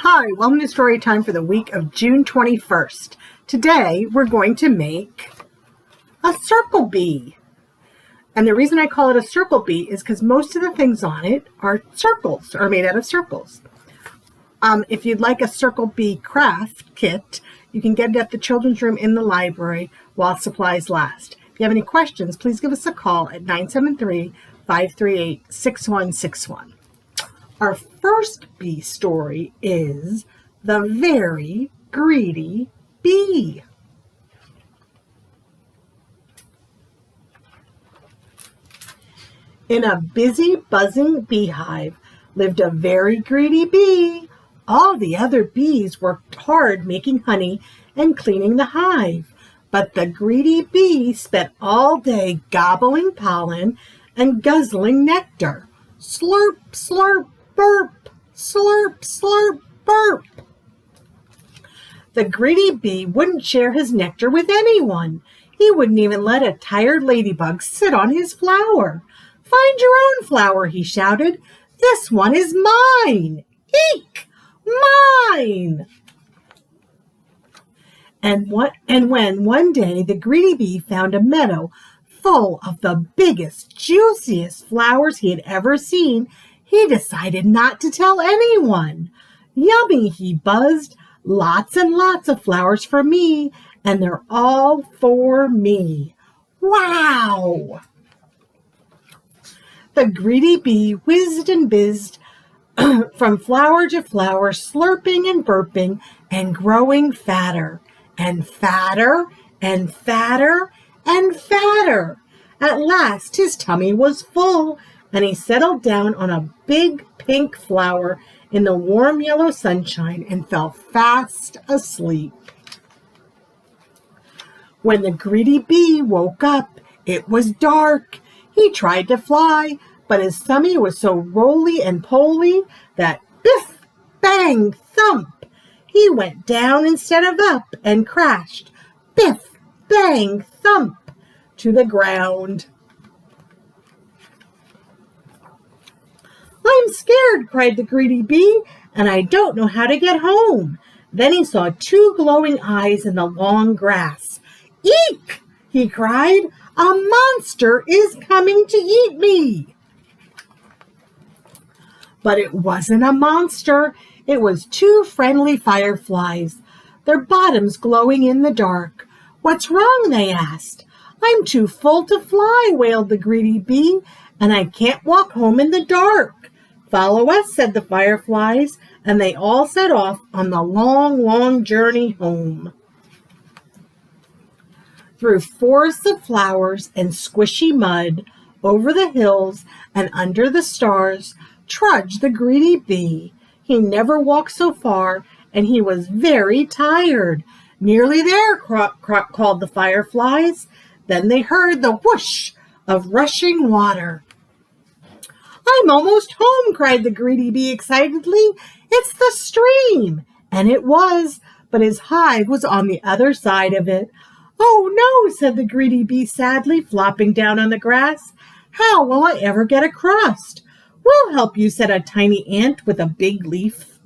Hi, welcome to story time for the week of June 21st. Today we're going to make a circle bee. And the reason I call it a circle bee is because most of the things on it are circles, or made out of circles. If you'd like a circle bee craft kit, you can get it at the children's room in the library while supplies last. If you have any questions, please give us a call at 973-538-6161. Our first bee story is The Very Greedy Bee. In a busy, buzzing beehive lived a very greedy bee. All the other bees worked hard making honey and cleaning the hive, but the greedy bee spent all day gobbling pollen and guzzling nectar. Slurp, slurp, burp, slurp, slurp, burp. The greedy bee wouldn't share his nectar with anyone. He wouldn't even let a tired ladybug sit on his flower. "Find your own flower," he shouted. "This one is mine. Eek! Mine!" And when one day the greedy bee found a meadow full of the biggest, juiciest flowers he had ever seen, he decided not to tell anyone. "Yummy," he buzzed. "Lots and lots of flowers for me, and they're all for me. Wow!" The greedy bee whizzed and bizzed from flower to flower, slurping and burping and growing fatter and fatter and fatter and fatter. At last his tummy was full, and he settled down on a big pink flower in the warm yellow sunshine and fell fast asleep. When the greedy bee woke up, it was dark. He tried to fly, but his tummy was so roly and poly that biff, bang, thump, he went down instead of up and crashed, biff, bang, thump, to the ground. "I'm scared," cried the greedy bee, "and I don't know how to get home." Then he saw two glowing eyes in the long grass. "Eek!" he cried. "A monster is coming to eat me." But it wasn't a monster. It was two friendly fireflies, their bottoms glowing in the dark. "What's wrong?" they asked. "I'm too full to fly," wailed the greedy bee, "and I can't walk home in the dark." "Follow us," said the fireflies, and they all set off on the long, long journey home. Through forests of flowers and squishy mud, over the hills and under the stars, trudged the greedy bee. He never walked so far, and he was very tired. "Nearly there," called the fireflies. Then they heard the whoosh of rushing water. "I'm almost home," cried the greedy bee excitedly. "It's the stream." And it was, but his hive was on the other side of it. "Oh no," said the greedy bee sadly, flopping down on the grass. "How will I ever get across?" "We'll help you," said a tiny ant with a big leaf.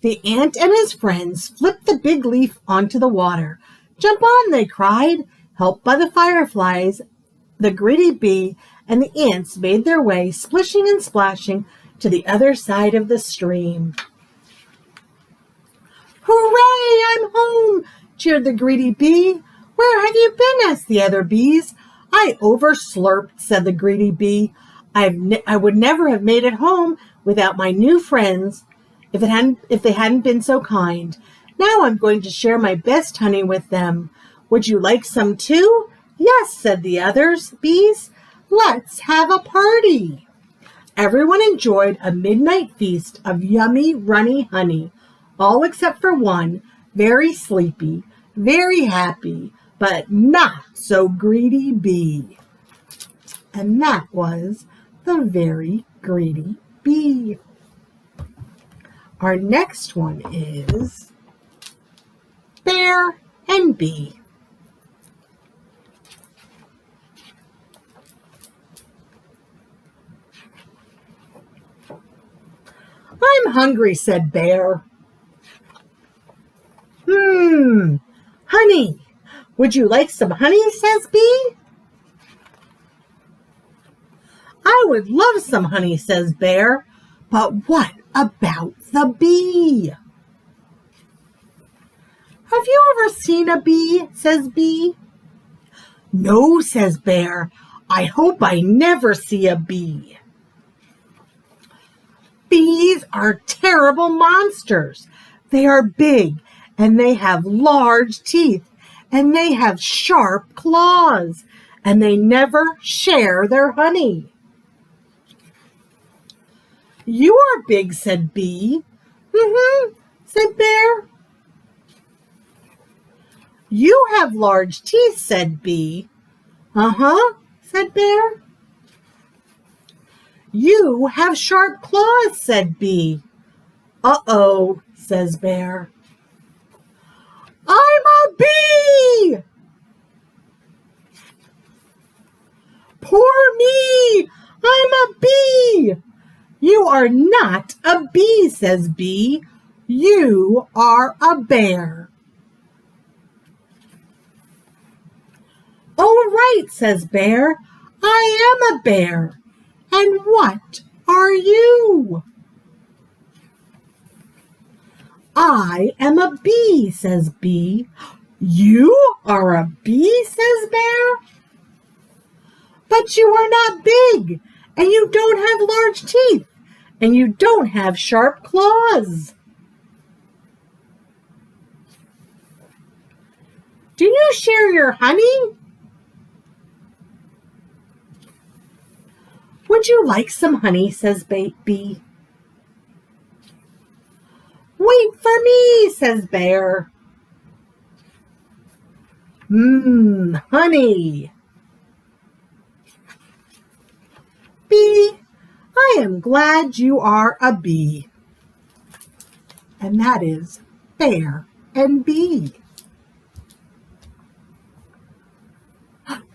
The ant and his friends flipped the big leaf onto the water. "Jump on," they cried. Helped by the fireflies, the greedy bee and the ants made their way, splishing and splashing, to the other side of the stream. "Hooray, I'm home!" cheered the greedy bee. "Where have you been?" asked the other bees. "I overslurped," said the greedy bee. I would never have made it home without my new friends if they hadn't been so kind. Now I'm going to share my best honey with them. Would you like some too?" "Yes," said the others bees. "Let's have a party." Everyone enjoyed a midnight feast of yummy, runny honey, all except for one, very sleepy, very happy, but not so greedy bee. And that was The Very Greedy Bee. Our next one is Bear and Bee. I'm hungry, said Bear. Honey. Would you like some honey, says Bee. I would love some honey, says Bear. But what about the bee? Have you ever seen a bee, says Bee. No, says Bear. I hope I never see a bee. Bees are terrible monsters. They are big, and they have large teeth, and they have sharp claws, and they never share their honey. You are big, said Bee. Said Bear. You have large teeth, said Bee. Said Bear. You have sharp claws, said Bee. Uh-oh, says Bear. I'm a bee! Poor me! I'm a bee! You are not a bee, says Bee. You are a bear. Oh, right, says Bear. I am a bear. And what are you? I am a bee, says Bee. You are a bee, says Bear. But you are not big, and you don't have large teeth, and you don't have sharp claws. Do you share your honey? Would you like some honey, says Bee. Wait for me, says Bear. Honey. Bee, I am glad you are a bee. And that is Bear and Bee.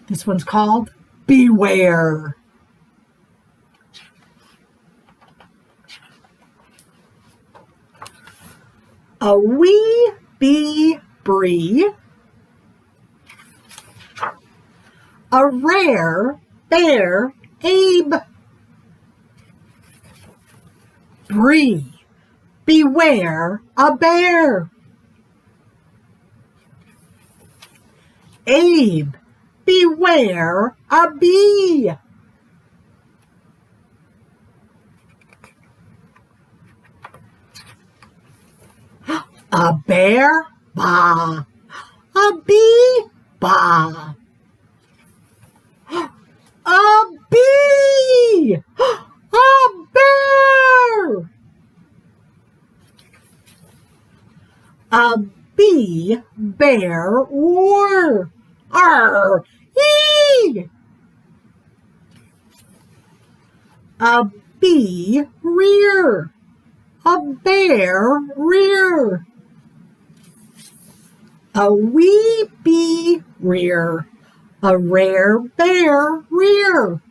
This one's called Beware. A wee bee bree, a rare bear Abe. Bree, beware a bear. Abe, beware a bee. A bear, bah. A bee, bah. A bee! A bear! A bee, bear, war. Arr! Ee! A bee, rear. A bear, rear. A wee bee, rear. A rare bear, rear.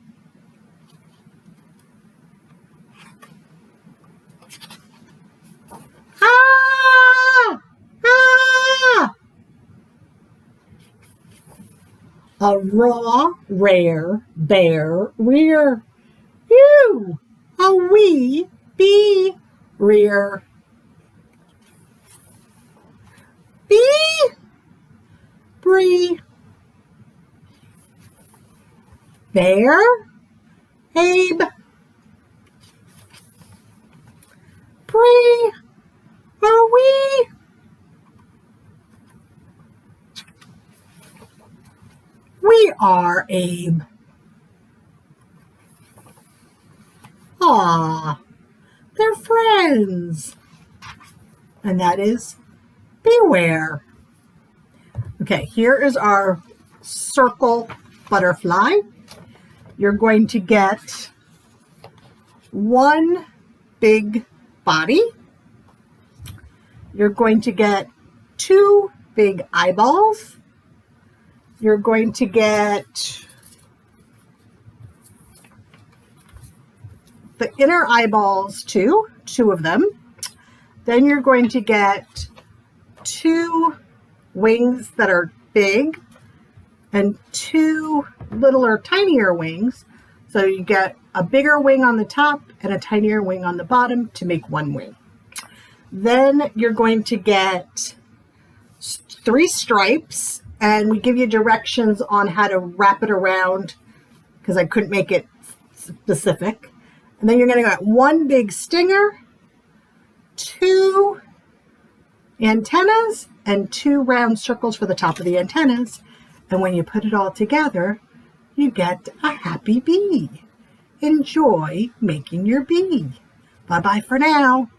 Ah! Ah! A raw, rare bear, rear. Ew! A wee bee, rear. Bee, bree. Bear, Abe. Bree, are we? We are, Abe. Aw, they're friends. And that is beware. Okay, here is our circle butterfly. You're going to get one big body. You're going to get two big eyeballs. You're going to get the inner eyeballs too, 2 of them. Then you're going to get 2 wings that are big and 2 littler, tinier wings. So you get a bigger wing on the top and a tinier wing on the bottom to make 1 wing. Then you're going to get 3 stripes, and we give you directions on how to wrap it around because I couldn't make it specific. And then you're going to get 1 big stinger, 2 antennas, and 2 round circles for the top of the antennas. And when you put it all together, you get a happy bee. Enjoy making your bee. Bye-bye for now.